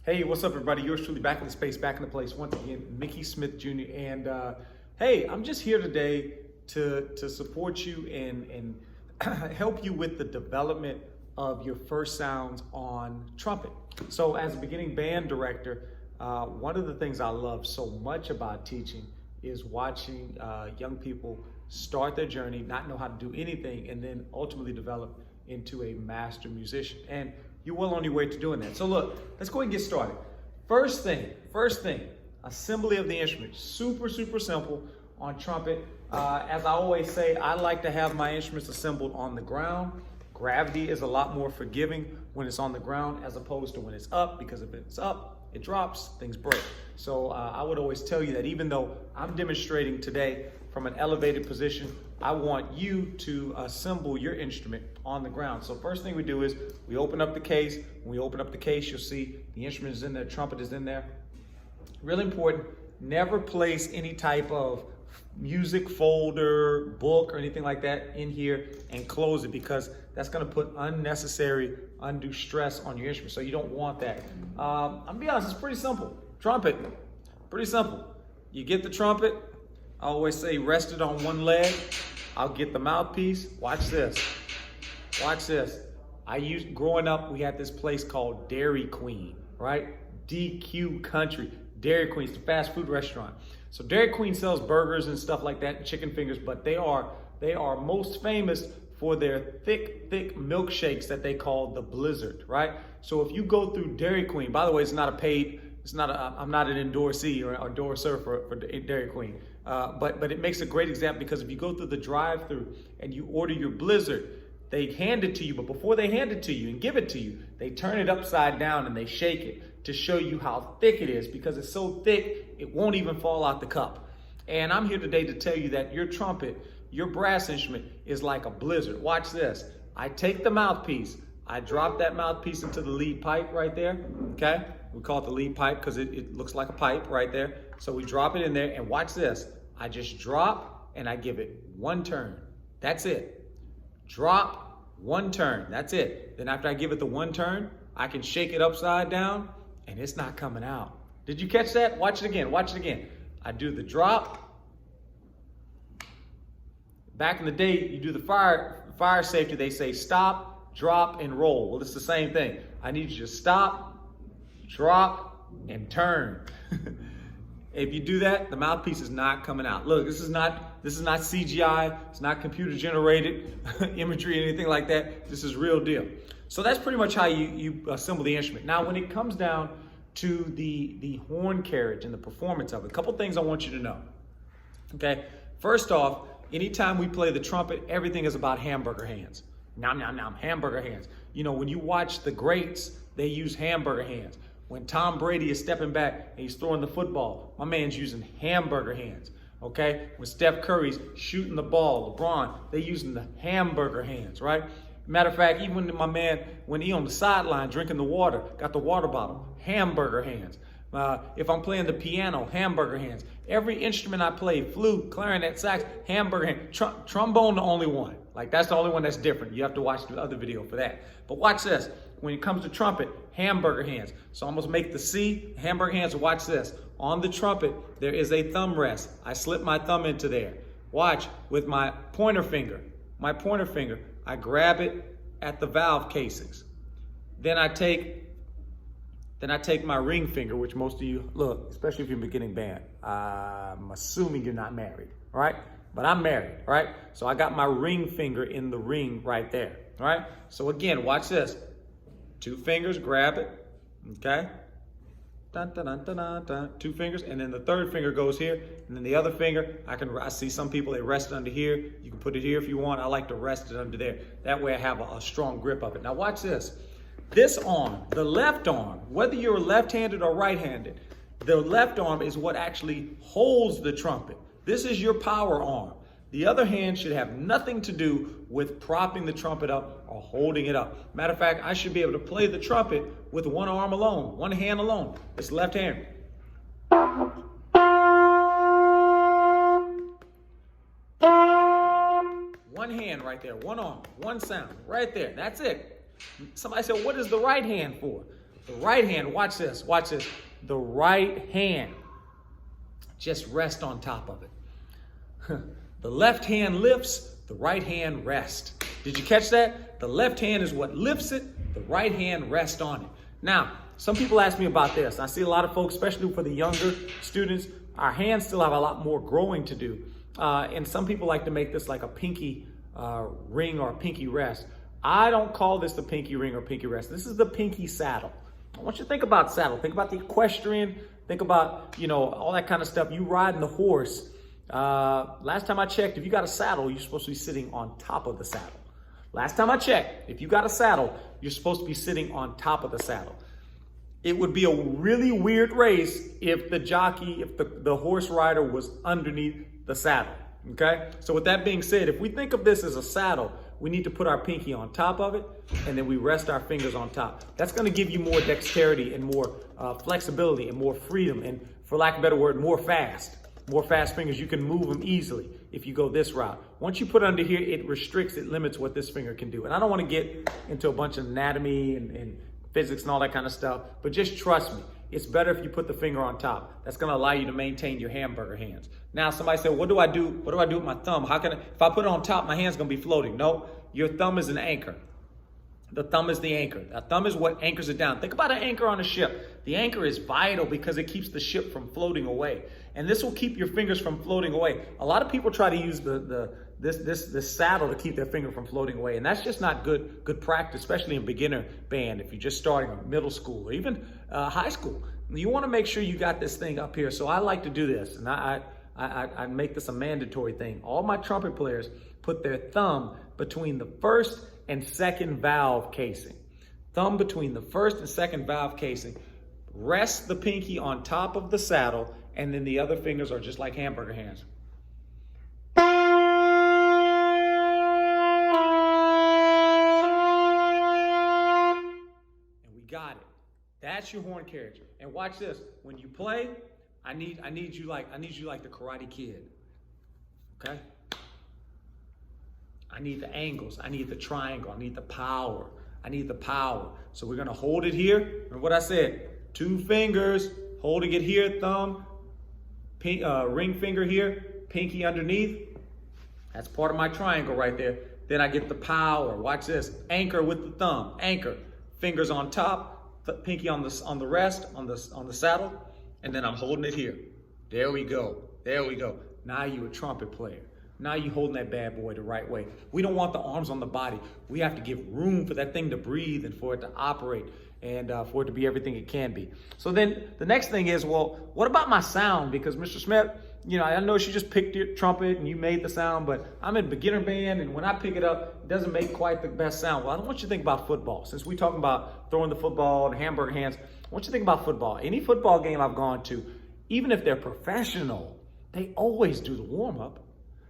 Hey, what's up, everybody? Yours truly, back in the space, back in the place. Once again, Mickey Smith Jr. And hey, I'm just here today to support you and help you with the development of your first sounds on trumpet. So as a beginning band director, one of the things I love so much about teaching is watching young people start their journey, not know how to do anything, and then ultimately develop into a master musician. And you're well on your way to doing that. So look, let's go ahead and get started. First thing, assembly of the instrument. Super simple on trumpet. As I always say, I like to have my instruments assembled on the ground. Gravity is a lot more forgiving when it's on the ground as opposed to when it's up, because if it's up, it drops, things break. So I would always tell you that even though I'm demonstrating today from an elevated position, I want you to assemble your instrument on the ground. So first thing we do is we open up the case. When we open up the case, you'll see the instrument is in there, trumpet is in there. Really important, never place any type of music folder, book, or anything like that in here and close it, because that's gonna put unnecessary, undue stress on your instrument. So you don't want that. I'm gonna be honest, it's pretty simple. Trumpet, pretty simple. You get the trumpet, I always say rest it on one leg. I'll get the mouthpiece. Watch this. Watch this. Growing up, we had this place called Dairy Queen, right? DQ Country. Dairy Queen, it's a fast food restaurant. So Dairy Queen sells burgers and stuff like that, and chicken fingers, but they are most famous for their thick milkshakes that they call the Blizzard, right? So if you go through Dairy Queen, by the way, I'm not an endorsee or endorser for Dairy Queen. But it makes a great example, because if you go through the drive-through and you order your Blizzard, they hand it to you, but before they hand it to you and give it to you, they turn it upside down and they shake it to show you how thick it is, because it's so thick, it won't even fall out the cup. And I'm here today to tell you that your trumpet, your brass instrument, is like a Blizzard. Watch this. I take the mouthpiece, I drop that mouthpiece into the lead pipe right there, okay? We call it the lead pipe because it looks like a pipe right there. So we drop it in there, and watch this. I just drop and I give it one turn. That's it. Drop, one turn. That's it. Then after I give it the one turn, I can shake it upside down and it's not coming out. Did you catch that? Watch it again. Watch it again. I do the drop. Back in the day, you do the fire safety. They say stop, drop, and roll. Well, it's the same thing. I need you to stop, drop, and turn. If you do that, the mouthpiece is not coming out. Look, this is not CGI. It's not computer generated imagery or anything like that. This is real deal. So that's pretty much how you assemble the instrument. Now, when it comes down to the horn carriage and the performance of it, a couple things I want you to know. Okay, first off, anytime we play the trumpet, everything is about hamburger hands. Nom, nom, nom, hamburger hands. You know, when you watch the greats, they use hamburger hands. When Tom Brady is stepping back and he's throwing the football, my man's using hamburger hands, okay? When Steph Curry's shooting the ball, LeBron, they're using the hamburger hands, right? Matter of fact, even my man, when he on the sideline drinking the water, got the water bottle, hamburger hands. If I'm playing the piano, hamburger hands. Every instrument I play, flute, clarinet, sax, hamburger hand. Trombone, the only one. Like, that's the only one that's different. You have to watch the other video for that. But watch this. When it comes to trumpet, hamburger hands. So I'm going to make the C, hamburger hands. Watch this. On the trumpet, there is a thumb rest. I slip my thumb into there. Watch, with my pointer finger, I grab it at the valve casings. Then I take my ring finger, which most of you, look, especially if you're a beginning band, I'm assuming you're not married, right? But I'm married, right? So I got my ring finger in the ring right there, all right? So again, watch this. Two fingers, grab it, okay? Dun, dun, dun, dun, dun, dun. Two fingers, and then the third finger goes here, and then the other finger, I see some people, they rest it under here. You can put it here if you want. I like to rest it under there. That way I have a strong grip of it. Now watch this. This arm, the left arm, whether you're left-handed or right-handed, the left arm is what actually holds the trumpet. This is your power arm. The other hand should have nothing to do with propping the trumpet up or holding it up. Matter of fact, I should be able to play the trumpet with one arm alone, one hand alone. It's left hand. One hand right there, one arm, one sound, right there. That's it. Somebody said, what is the right hand for? The right hand, watch this. The right hand, just rest on top of it. The left hand lifts, the right hand rests. Did you catch that? The left hand is what lifts it, the right hand rests on it. Now, some people ask me about this. I see a lot of folks, especially for the younger students, our hands still have a lot more growing to do. And some people like to make this like a pinky ring or a pinky rest. I don't call this the pinky ring or pinky rest. This is the pinky saddle. I want you to think about saddle. Think about the equestrian. Think about, all that kind of stuff. You riding the horse. Last time I checked, if you got a saddle, you're supposed to be sitting on top of the saddle. Last time I checked, if you got a saddle, you're supposed to be sitting on top of the saddle. It would be a really weird race if the jockey, if the horse rider was underneath the saddle, okay? So with that being said, if we think of this as a saddle, we need to put our pinky on top of it, and then we rest our fingers on top. That's gonna give you more dexterity and more flexibility and more freedom, and for lack of a better word, more fast fingers. You can move them easily if you go this route. Once you put it under here, it restricts, it limits what this finger can do. And I don't wanna get into a bunch of anatomy and physics and all that kind of stuff, but just trust me, it's better if you put the finger on top. That's gonna allow you to maintain your hamburger hands. Now, somebody said, what do I do with my thumb? If I put it on top, my hand's gonna be floating. No, your thumb is an anchor. The thumb is the anchor. The thumb is what anchors it down. Think about an anchor on a ship. The anchor is vital because it keeps the ship from floating away. And this will keep your fingers from floating away. A lot of people try to use this saddle to keep their finger from floating away. And that's just not good practice, especially in beginner band. If you're just starting in middle school or even high school, you want to make sure you got this thing up here. So I like to do this, and I make this a mandatory thing. All my trumpet players put their thumb between the first and second valve casing. Thumb between the first and second valve casing. Rest the pinky on top of the saddle, and then the other fingers are just like hamburger hands. And we got it. That's your horn carriage. And watch this. When you play, I need you like the Karate Kid. Okay? I need the angles. I need the triangle. I need the power. So we're going to hold it here. And what I said, 2 fingers, holding it here, thumb, ring finger here, pinky underneath. That's part of my triangle right there. Then I get the power. Watch this. Anchor with the thumb. Anchor. Fingers on top, pinky on the rest, on the saddle. And then I'm holding it here. There we go. Now you're a trumpet player. Now you're holding that bad boy the right way. We don't want the arms on the body. We have to give room for that thing to breathe and for it to operate and for it to be everything it can be. So then the next thing is, well, what about my sound? Because Mr. Smith, I know she just picked your trumpet and you made the sound, but I'm in beginner band, and when I pick it up, it doesn't make quite the best sound. Well, I want you to think about football. Since we're talking about throwing the football and hamburger hands, I want you to think about football. Any football game I've gone to, even if they're professional, they always do the warm-up.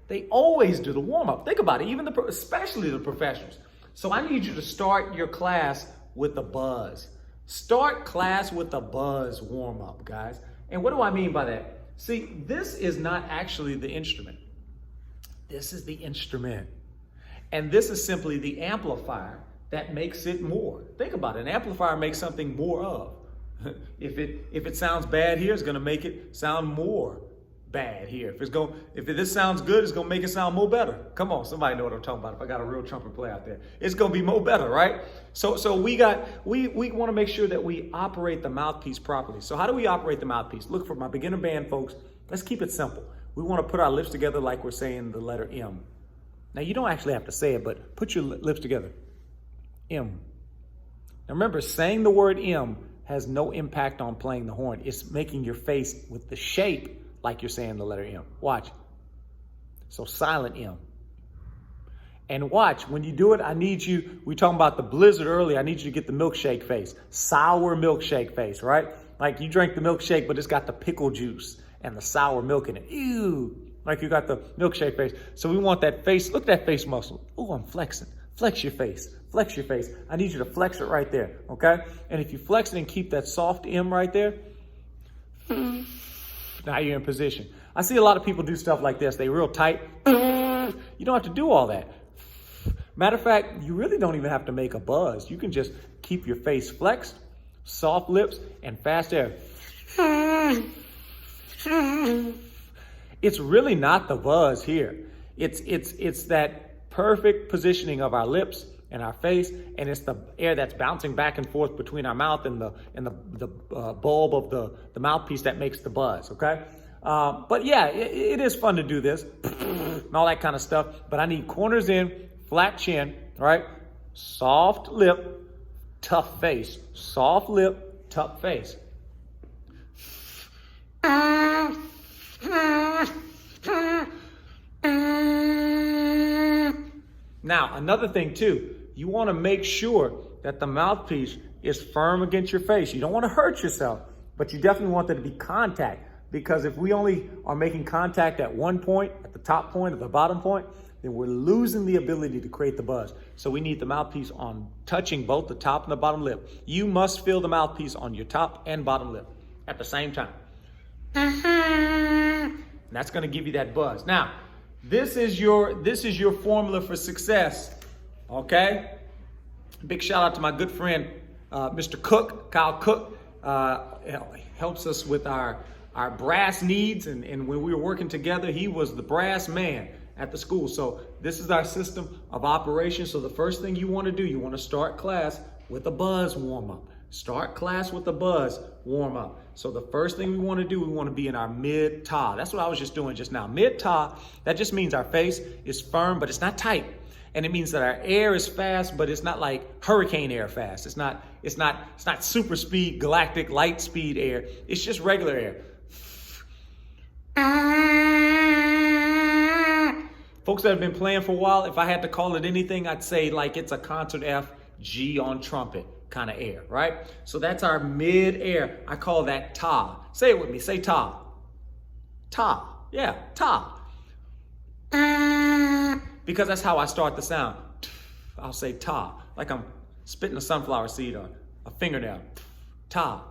Think about it, especially the professionals. So I need you to start your class with a buzz. Start class with a buzz warm-up, guys. And what do I mean by that? See, this is not actually the instrument. This is the instrument. And this is simply the amplifier that makes it more. Think about it. An amplifier makes something more of. If it sounds bad here, it's going to make it sound more bad here. If this sounds good, it's gonna make it sound more better. Come on, somebody know what I'm talking about. If I got a real trumpet player out there, it's gonna be more better, right? So we want to make sure that we operate the mouthpiece properly. So how do we operate the mouthpiece? Look, for my beginner band folks, let's keep it simple. We want to put our lips together like we're saying the letter M. Now you don't actually have to say it, but put your lips together. M. Now remember, saying the word M has no impact on playing the horn. It's making your face with the shape like you're saying the letter M. Watch. So silent M. And watch, when you do it, we talking about the blizzard earlier, I need you to get the milkshake face. Sour milkshake face, right? Like you drink the milkshake, but it's got the pickle juice and the sour milk in it. Ew. Like you got the milkshake face. So we want that face. Look at that face muscle. Oh, I'm flexing. Flex your face. I need you to flex it right there, okay? And if you flex it and keep that soft M right there, now you're in position. I see a lot of people do stuff like this. They real tight. You don't have to do all that. Matter of fact, you really don't even have to make a buzz. You can just keep your face flexed, soft lips, and fast air. It's really not the buzz here. It's that perfect positioning of our lips and our face, and it's the air that's bouncing back and forth between our mouth and the bulb of the mouthpiece that makes the buzz, okay? But yeah, it is fun to do this and all that kind of stuff, but I need corners in, flat chin, all right? Soft lip, tough face. Soft lip, tough face. Now, another thing too, you want to make sure that the mouthpiece is firm against your face. You don't want to hurt yourself, but you definitely want there to be contact, because if we only are making contact at one point, at the top point or the bottom point, then we're losing the ability to create the buzz. So we need the mouthpiece on touching both the top and the bottom lip. You must feel the mouthpiece on your top and bottom lip at the same time. And that's going to give you that buzz. Now, this is your formula for success, okay? Big shout out to my good friend, Mr. Cook, Kyle Cook. Helps us with our brass needs, and when we were working together, he was the brass man at the school. So this is our system of operation. So the first thing you want to do, you want to start class with a buzz warm-up. Start class with a buzz warm-up. So the first thing we want to do, we want to be in our mid-ta. That's what I was just doing just now. Mid-ta, that just means our face is firm, but it's not tight. And it means that our air is fast, but it's not like hurricane air fast. It's not super speed, galactic light speed air. It's just regular air. Folks that have been playing for a while, if I had to call it anything, I'd say like it's a concert F, G on trumpet kind of air, right? So that's our mid air. I call that ta. Say it with me. Say ta. Ta. Yeah, ta. Because that's how I start the sound. I'll say ta, like I'm spitting a sunflower seed on a fingernail. Ta.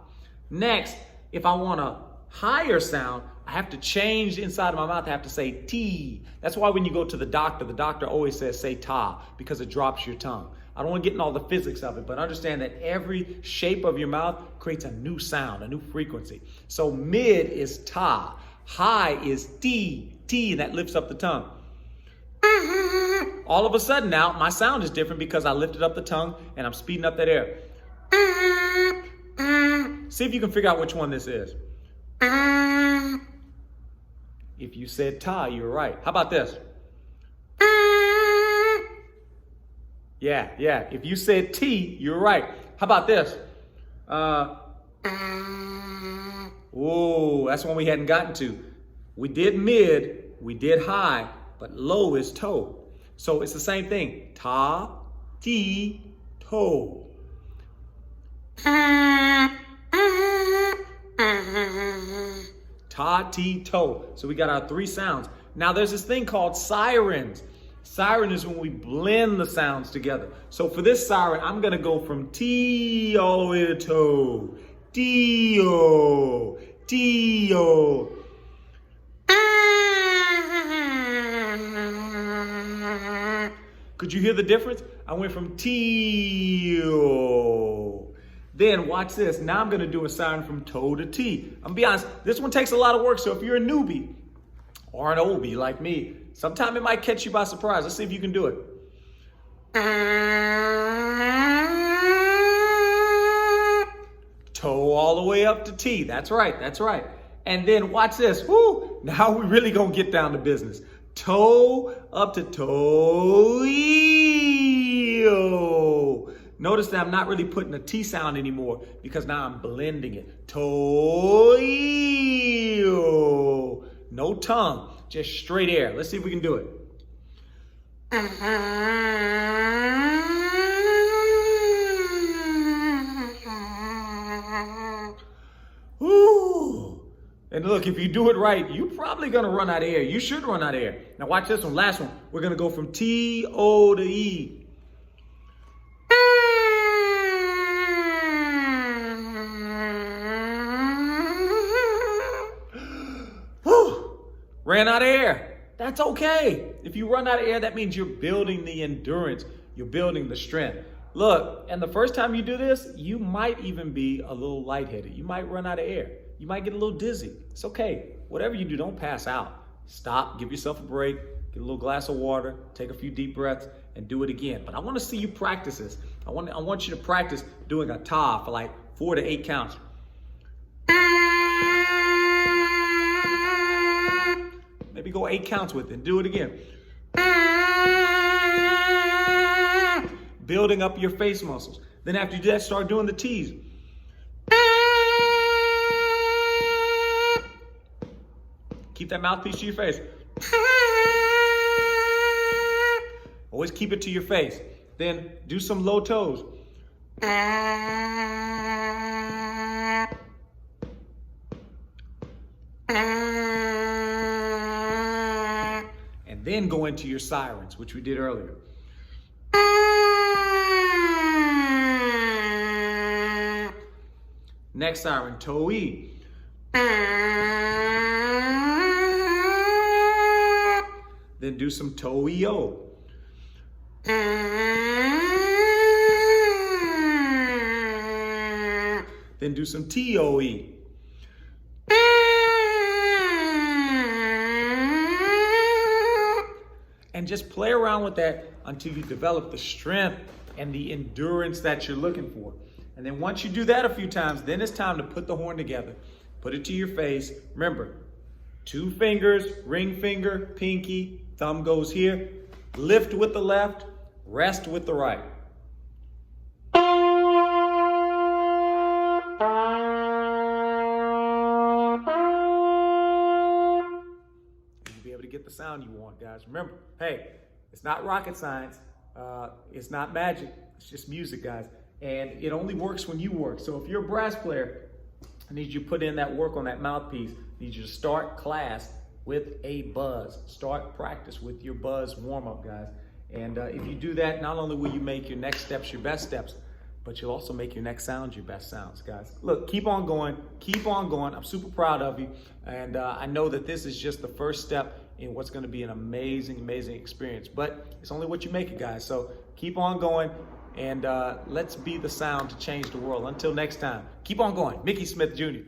Next, if I want a higher sound, I have to change the inside of my mouth. I have to say T. That's why when you go to the doctor always says say ta, because it drops your tongue. I don't want to get in all the physics of it, but understand that every shape of your mouth creates a new sound, a new frequency. So mid is ta, high is T, T, that lifts up the tongue. All of a sudden now, my sound is different because I lifted up the tongue and I'm speeding up that air. See if you can figure out which one this is. If you said ta, you're right. How about this? Yeah. If you said T, you're right. How about this? Oh, that's one we hadn't gotten to. We did mid, we did high, but low is toe. So it's the same thing. Ta, ti, toe. Ta, ti, toe. So we got our three sounds. Now there's this thing called sirens. Siren is when we blend the sounds together. So for this siren, I'm gonna go from T all the way to toe. T-O, T-O. Could you hear the difference? I went from T-O. Then watch this. Now I'm gonna do a siren from toe to T. I'm gonna be honest, this one takes a lot of work. So if you're a newbie or an oldie like me, sometime it might catch you by surprise. Let's see if you can do it. Toe all the way up to T. That's right. And then watch this. Woo! Now we really gonna get down to business. Toe up to toe. Notice that I'm not really putting a T sound anymore because now I'm blending it. Toe. No tongue, just straight air. Let's see if we can do it. Ooh. And look, if you do it right, you're probably gonna run out of air. You should run out of air. Now watch this one, last one. We're gonna go from T-O to E. Ran out of air. That's okay. If you run out of air, that means you're building the endurance. You're building the strength. Look, and the first time you do this, you might even be a little lightheaded. You might run out of air. You might get a little dizzy. It's okay. Whatever you do, don't pass out. Stop, give yourself a break, get a little glass of water, take a few deep breaths, and do it again. But I want to see you practice this. I want you to practice doing a ta for like 4 to 8 counts. Maybe go 8 counts with it and do it again. Building up your face muscles. Then after you do that, start doing the T's. Keep that mouthpiece to your face. Always keep it to your face. Then do some low toes. And then go into your sirens, which we did earlier. Next siren, toe-e. Then do some toe-e-o. Then do some T-O-E. And just play around with that until you develop the strength and the endurance that you're looking for. And then once you do that a few times, then it's time to put the horn together. Put it to your face. Remember, 2 fingers, ring finger, pinky, thumb goes here. Lift with the left, rest with the right. You'll be able to get the sound you want, guys. Remember, hey, it's not rocket science. It's not magic. It's just music, guys. And it only works when you work. So if you're a brass player, I need you to put in that work on that mouthpiece. I need you to start class with a buzz. Start practice with your buzz warm-up, guys. And if you do that, not only will you make your next steps your best steps, but you'll also make your next sounds your best sounds, guys. Look, keep on going. Keep on going. I'm super proud of you. And I know that this is just the first step in what's going to be an amazing, amazing experience. But it's only what you make it, guys. So keep on going. And let's be the sound to change the world. Until next time, keep on going. Mickey Smith Jr.